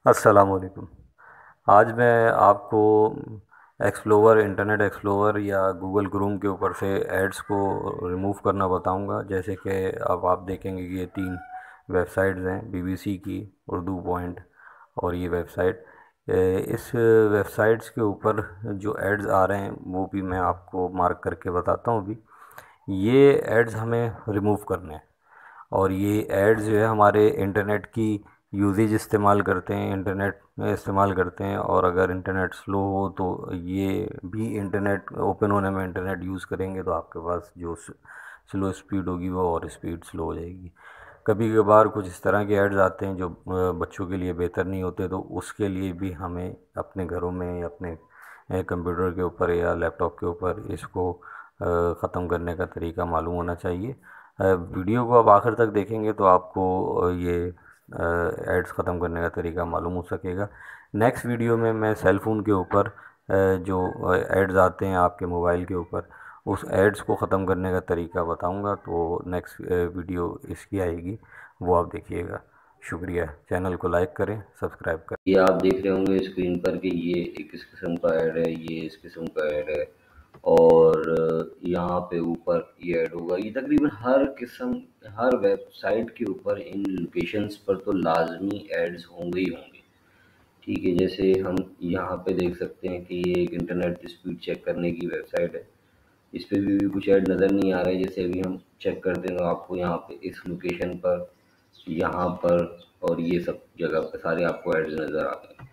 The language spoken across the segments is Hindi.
अस्सलाम वालेकुम। आज मैं आपको इंटरनेट एक्सप्लोवर या गूगल क्रोम के ऊपर से एड्स को रिमूव करना बताऊंगा। जैसे कि अब आप देखेंगे कि ये तीन वेबसाइट्स हैं, बीबीसी की, उर्दू पॉइंट और ये वेबसाइट। इस वेबसाइट्स के ऊपर जो एड्स आ रहे हैं वो भी मैं आपको मार्क करके बताता हूँ अभी। ये एड्स हमें रिमूव करने हैं। और ये एड्स जो है हमारे इंटरनेट की यूजेज इस्तेमाल करते हैं, इंटरनेट में इस्तेमाल करते हैं। और अगर इंटरनेट स्लो हो तो ये भी इंटरनेट ओपन होने में इंटरनेट यूज़ करेंगे तो आपके पास जो स्लो स्पीड होगी वो और स्पीड स्लो हो जाएगी। कभी कभार कुछ इस तरह के एड्स आते हैं जो बच्चों के लिए बेहतर नहीं होते, तो उसके लिए भी हमें अपने घरों में या अपने कंप्यूटर के ऊपर या लैपटॉप के ऊपर इसको ख़त्म करने का तरीका मालूम होना चाहिए। वीडियो को आप आखिर तक देखेंगे तो आपको ये एड्स ख़त्म करने का तरीका मालूम हो सकेगा। नेक्स्ट वीडियो में मैं सेल फ़ोन के ऊपर जो एड्स आते हैं आपके मोबाइल के ऊपर, उस एड्स को ख़त्म करने का तरीका बताऊंगा। तो नेक्स्ट वीडियो इसकी आएगी, वो आप देखिएगा। शुक्रिया। चैनल को लाइक करें, सब्सक्राइब करें। ये आप देख रहे होंगे स्क्रीन पर कि ये एक इस किस्म का ऐड है, ये इस किस्म का ऐड है। और यहाँ पे ऊपर ये ऐड होगा। ये तकरीबन हर किस्म, हर वेबसाइट के ऊपर इन लोकेशंस पर तो लाजमी एड्स होंगे ही होंगे। ठीक है, जैसे हम यहाँ पे देख सकते हैं कि ये एक इंटरनेट स्पीड चेक करने की वेबसाइट है। इस पे भी कुछ ऐड नज़र नहीं आ रहा है। जैसे अभी हम चेक करते हैं तो आपको यहाँ पे इस लोकेशन पर, यहाँ पर और ये सब जगह पे सारे आपको एड्स नज़र आ रहे हैं।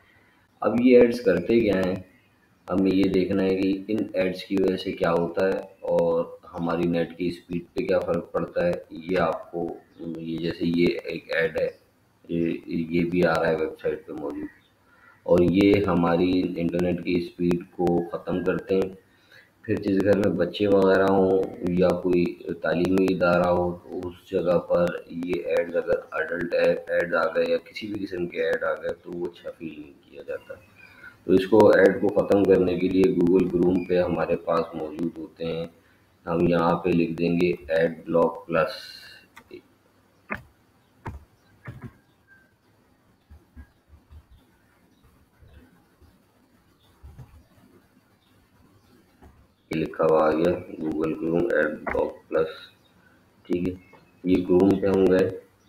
अब ये एड्स करते क्या हैं, हमें ये देखना है कि इन एड्स की वजह से क्या होता है और हमारी नेट की स्पीड पे क्या फ़र्क पड़ता है। ये आपको, ये जैसे ये एक ऐड है, ये भी आ रहा है वेबसाइट पे मौजूद, और ये हमारी इंटरनेट की स्पीड को ख़त्म करते हैं। फिर जिस घर में बच्चे वगैरह हों या कोई तालीमी इदारा हो तो उस जगह पर ये एड्स, अगर अडल्ट एड्स आ गए या किसी भी किस्म के ऐड आ गए तो वो अच्छा फील नहीं किया जाता। तो इसको ऐड को ख़त्म करने के लिए गूगल क्रोम पे हमारे पास मौजूद होते हैं। हम यहाँ पे लिख देंगे एड ब्लॉक प्लस। ये लिखा हुआ आ गया Google Chrome ad block plus. ठीक है, ये क्रोम पे हम गए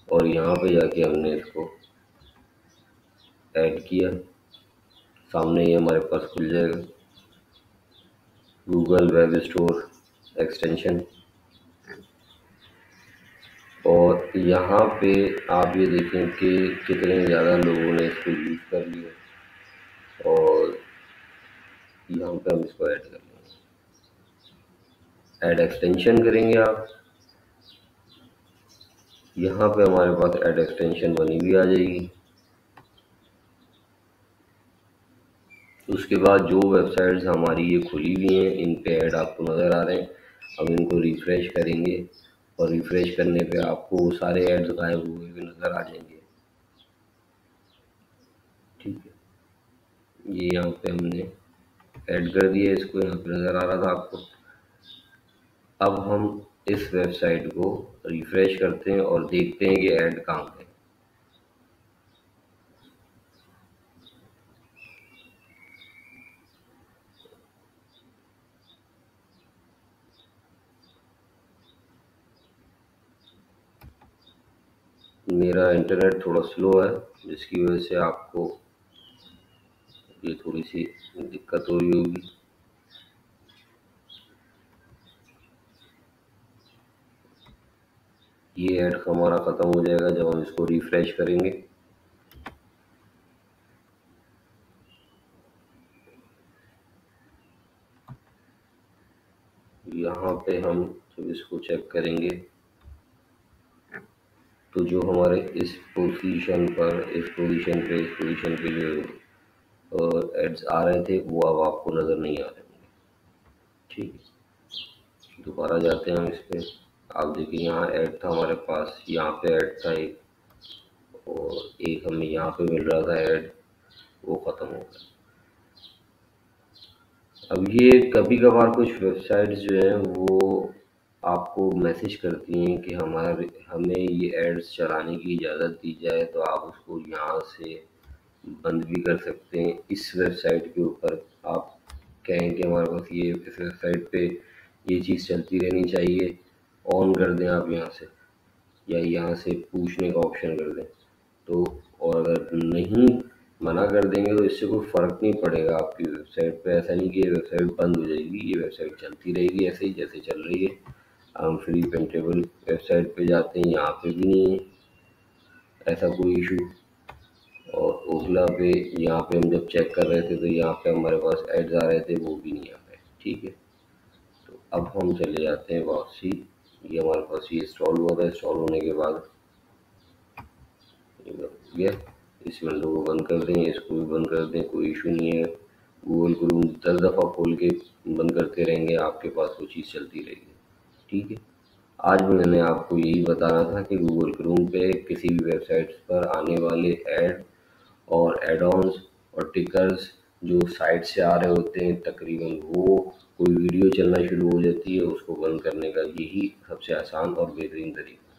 और यहाँ पे जाके हमने इसको ऐड किया। सामने ये हमारे पास खुल जाएगा गूगल वेब स्टोर एक्सटेंशन। और यहाँ पे आप ये देखें कि कितने ज़्यादा लोगों ने इसको यूज़ कर लिया। और यहाँ पे हम इसको ऐड कर लेंगे, ऐड एक्सटेंशन करेंगे आप। यहाँ पे हमारे पास ऐड एक्सटेंशन बनी हुई आ जाएगी। उसके बाद जो वेबसाइट्स हमारी ये खुली हुई हैं इन पे ऐड आपको नज़र आ रहे हैं। हम इनको रिफ़्रेश करेंगे और रिफ़्रेश करने पे आपको वो सारे ऐड्स गायब हुए हुए नज़र आ जाएंगे। ठीक है, ये यहाँ पे हमने ऐड कर दिया, इसको यहाँ पे नज़र आ रहा था आपको। अब हम इस वेबसाइट को रिफ़्रेश करते हैं और देखते हैं कि ऐड कहाँ है। मेरा इंटरनेट थोड़ा स्लो है जिसकी वजह से आपको ये थोड़ी सी दिक्कत हो रही होगी। ये ऐड हमारा ख़त्म हो जाएगा जब हम इसको रिफ़्रेश करेंगे। यहाँ पे हम जब इसको चेक करेंगे तो जो हमारे इस पोजीशन पर, इस पोजीशन पे जो एड्स आ रहे थे वो अब आपको नज़र नहीं आ रहे होंगे। ठीक है, दोबारा जाते हैं हम इस पे। आप देखिए यहाँ ऐड था हमारे पास, यहाँ पे ऐड था एक, और एक हमें यहाँ पे मिल रहा था ऐड, वो ख़त्म हो गया। अब ये कभी कभार कुछ वेबसाइट्स जो हैं वो आपको मैसेज करती हैं कि हमें ये एड्स चलाने की इजाज़त दी जाए, तो आप उसको यहाँ से बंद भी कर सकते हैं। इस वेबसाइट के ऊपर आप कहें कि हमारे पास ये इस वेबसाइट पे ये चीज़ चलती रहनी चाहिए, ऑन कर दें आप यहाँ से, या यहाँ से पूछने का ऑप्शन कर दें। तो और अगर नहीं मना कर देंगे तो इससे कोई फ़र्क नहीं पड़ेगा आपकी वेबसाइट पे। ऐसा नहीं कि ये वेबसाइट बंद हो जाएगी, ये वेबसाइट चलती रहेगी ऐसे ही जैसे चल रही है। हम फ्री पेंटेबल वेबसाइट पे जाते हैं, यहाँ पे भी नहीं है ऐसा कोई इशू। और ओखला पे यहाँ पे हम जब चेक कर रहे थे तो यहाँ पे हमारे पास एड्स आ रहे थे, वो भी नहीं आ रहे। ठीक है, तो अब हम चले जाते हैं वापसी। ये हमारे पास ये इंस्टॉल हुआ था, इंस्टॉल होने के बाद ये इस विंडो को बंद कर दें, इसको भी बंद कर दें, कोई इशू नहीं है। गूगल क्रोम 10 दफ़ा खोल के बंद करते रहेंगे, आपके पास वो चीज़ चलती रहेगी। ठीक है, आज मैंने आपको यही बताना था कि गूगल क्रोम पे किसी भी वेबसाइट्स पर आने वाले ऐड और एड-ऑन्स और टिकर्स जो साइट से आ रहे होते हैं, तकरीबन वो कोई वीडियो चलना शुरू हो जाती है, उसको बंद करने का यही सबसे आसान और बेहतरीन तरीका है।